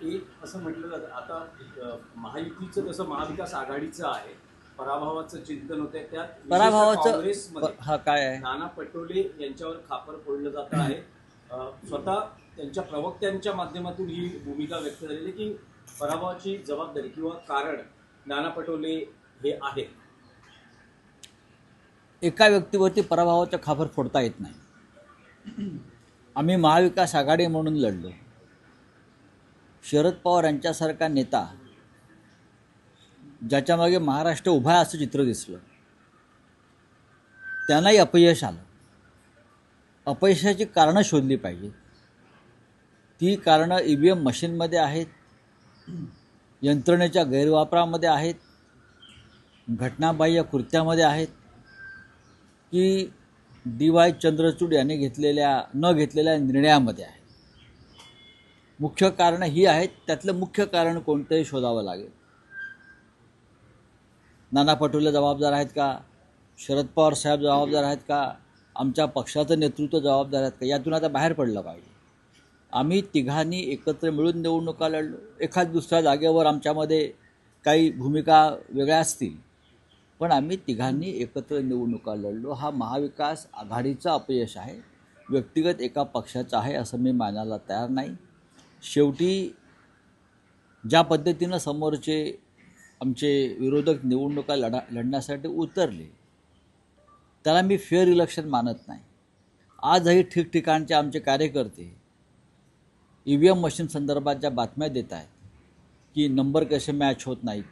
एक असं म्हटलं जातं आता महायुतीचं जसं महाविकास आघाडीचं आहे, पराभवाचं चिंतन होते, त्यात पराभवाचं काँग्रेसमध्ये हा काय आहे, नाना पटोले यांच्यावर खापर फोडलं जात आहे. स्वतः त्यांच्या प्रवक्त्यांच्या माध्यमातून ही भूमिका व्यक्त झालेली की पराभवाची जबाबदारी किंवा कारण नाना पटोले हे आहेत. एका व्यक्तीवरती पराभवाचा खापर फोडता येत नाही. आम्ही महाविकास आघाडी म्हणून लढलो. शरद पवार यांच्यासारखा नेता ज्याच्यामागे महाराष्ट्र उभा आहे असं चित्र दिसलं, त्यांनाही अपयश आलं. अपयशाची कारणं शोधली पाहिजेत. ती कारणं EVM मशीनमध्ये आहेत, यंत्रणेच्या गैरवापरामध्ये आहेत, घटनाबाह्य कृत्यामध्ये आहेत, की DY चंद्रचूड यांनी न घेतलेल्या निर्णयामध्ये आहे. मुख्य कारणं ही आहेत. त्यातलं मुख्य कारण कोणतंही शोधावं लागेल. नाना पटोले जबाबदार आहेत का? शरद पवार साहेब जबाबदार आहेत का? आमच्या पक्षाचं नेतृत्व जबाबदार आहेत का? यातून आता बाहेर पडलं पाहिजे. आम्ही तिघांनी एकत्र मिळून निवडणुका लढलो. एखाद दुसऱ्या जागेवर आमच्यामध्ये काही भूमिका वेगळ्या असतील, पण आम्ही तिघांनी एकत्र निवडणुका लढलो. हा महाविकास आघाडीचं अपयश आहे, व्यक्तिगत एका पक्षाचं आहे असं मी मानायला तयार नाही. शेवटी ज्या पद्धतीनं समोरचे आमचे विरोधक निवडणुका लढण्यासाठी उतरले, त्याला मी फेअर इलेक्शन मानत नाही. आजही ठिकठिकाणचे आमचे कार्यकर्ते EVM मशीन संदर्भात ज्या बातम्या देत आहेत की नंबर कसे मॅच होत नाहीत,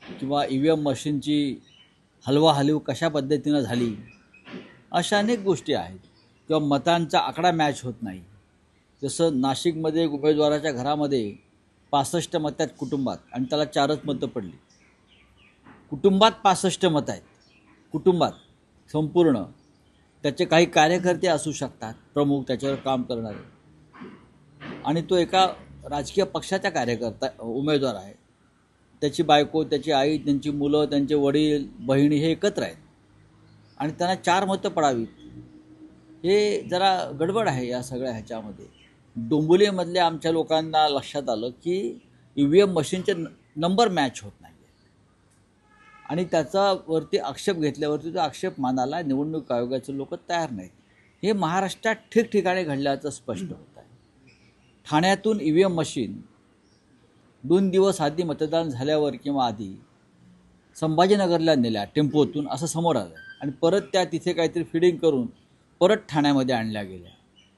किंवा EVM मशीनची हलवाहलव कशा पद्धतीनं झाली, अशा अनेक गोष्टी आहेत. किंवा मतांचा आकडा मॅच होत नाही. जसं नाशिकमध्ये उमेदवाराच्या घरामध्ये 65 मत आहेत कुटुंबात, आणि त्याला 4च मतं पडली. कुटुंबात 65 मतं आहेत, कुटुंबात संपूर्ण. त्याचे काही कार्यकर्ते असू शकतात प्रमुख, त्याच्यावर काम करणारे, आणि तो एका राजकीय पक्षाचा उमेदवार आहे. त्याची बायको, त्याची आई, त्यांची मुलं, त्यांचे वडील, बहिणी हे एकत्र आहेत, आणि त्यांना 4 मतं पडावीत, हे जरा गडबड आहे या सगळ्या ह्याच्यामध्ये. डोंबिवलीमधल्या आमच्या लोकांना लक्षात आलं की EVM मशीनचे नंबर मॅच होत नाही, आणि त्याच्यावरती आक्षेप घेतल्यावरती तो आक्षेप मानायला निवडणूक आयोगाचे लोक तयार नाहीत. हे महाराष्ट्रात ठिकठिकाणी घडल्याचं स्पष्ट होत आहे. ठाण्यातून EVM मशीन 2 दिवस आधी मतदान झाल्यावर किंवा आधी संभाजीनगरला नेल्या टेम्पोतून असं समोर आलं, आणि परत त्या तिथे काहीतरी फिडिंग करून परत ठाण्यामध्ये आणल्या गेल्या,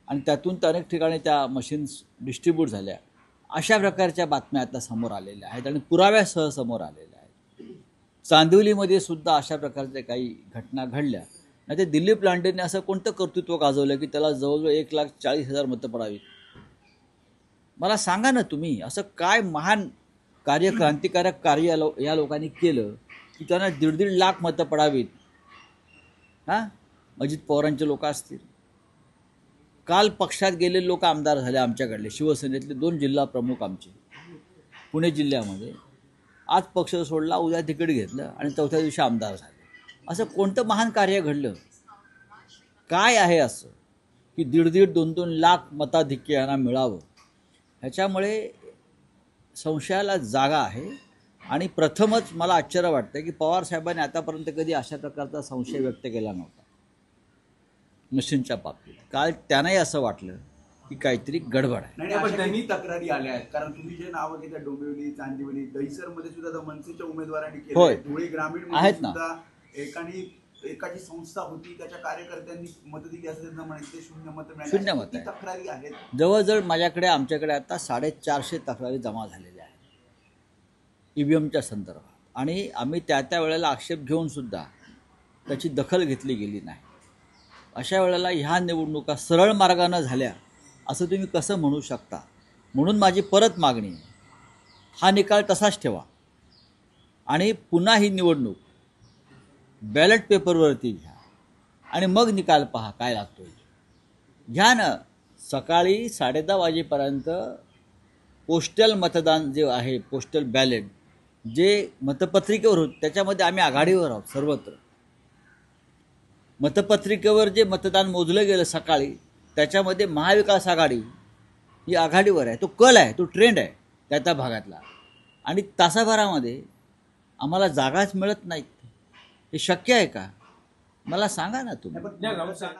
आणि त्यातून तर अनेक ठिकाणी त्या मशीन्स डिस्ट्रीब्यूट झाल्या. अशा प्रकारच्या बातम्या आता समोर आलेल्या आहेत, आणि पुराव्यासह समोर आलेल्या आहेत. चांदिवलीमध्ये सुद्धा अशा प्रकारच्या काही घटना घडल्या. नाही ते दिलीप लांडेंनी असं कोणतं कर्तृत्व गाजवलं की त्याला जवळजवळ 1,40,000 मतं पडावीत? मला सांगा ना तुम्ही, असं काय महान क्रांतिकारक कार्य या लोकांनी केलं की त्यांना 1.5 लाख मतं पडावीत? हां, अजित पवारांचे लोक असतील. काल पक्षात गेलेले लोक आमदार झाले आमच्याकडले, शिवसेनेतले 2 जिल्हा प्रमुख आमचे पुणे जिल्ह्यामध्ये. आज पक्ष सोडला, उद्या तिकीट घेतलं, आणि 4थ्या दिवशी आमदार झाले. असं कोणतं महान कार्य घडलं? काय आहे असं की 1.5-2 लाख मताधिक्य यांना मिळावं? ह्याच्यामुळे संशयाला जागा आहे. आणि प्रथमच मला आश्चर्य वाटतं की पवार साहेबांनी आतापर्यंत कधी अशा प्रकारचा संशय व्यक्त केला नव्हता मशीनच्या बाबतीत. काल त्यांनाही असं वाटलं की काहीतरी गडबड आहे. नाही, पण त्यांनी तक्रारी आल्या आहेत. कारण तुम्ही जे नावं घेता, डोंबिवली, चांदिवली, दहिसरमध्ये सुद्धा मनसेच्या उमेदवारांनी केलं. धुळे ग्रामीण आहेत ना, एकाची संस्था होती, त्याच्या कार्यकर्त्यांनी मतं दिली असं म्हणायचे 0 मतं मिळाली. 0 मतं तक्रारी आहेत. जवळजवळ आमच्याकडे आता 450 तक्रारी जमा झालेल्या आहेत EVMच्या संदर्भात, आणि आम्ही त्या वेळेला आक्षेप घेऊन सुद्धा त्याची दखल घेतली गेली नाही. अशा वेळेला ह्या निवडणुका सरळ मार्गानं झाल्या असं तुम्ही कसं म्हणू शकता? म्हणून माझी परत मागणी आहे, हा निकाल तसाच ठेवा, आणि पुन्हा ही निवडणूक बॅलेट पेपरवरती घ्या, आणि मग निकाल पहा काय लागतो. घ्या ना, सकाळी 10:30 वाजेपर्यंत पोस्टल मतदान जे आहे, पोस्टल बॅलेट जे मतपत्रिकेवर होत, त्याच्यामध्ये आम्ही आघाडीवर आहोत सर्वत्र. मतपत्रिकेवर जे मतदान मोजलं गेलं सकाळी, त्याच्यामध्ये महाविकास आघाडी ही आघाडीवर आहे, तो कल आहे, तो ट्रेंड आहे त्या त्या भागातला, आणि तासाभरामध्ये आम्हाला जागाच मिळत नाहीत. हे शक्य आहे का? मला सांगा ना तुम्ही. नाही, पण नाही, राऊत साहेब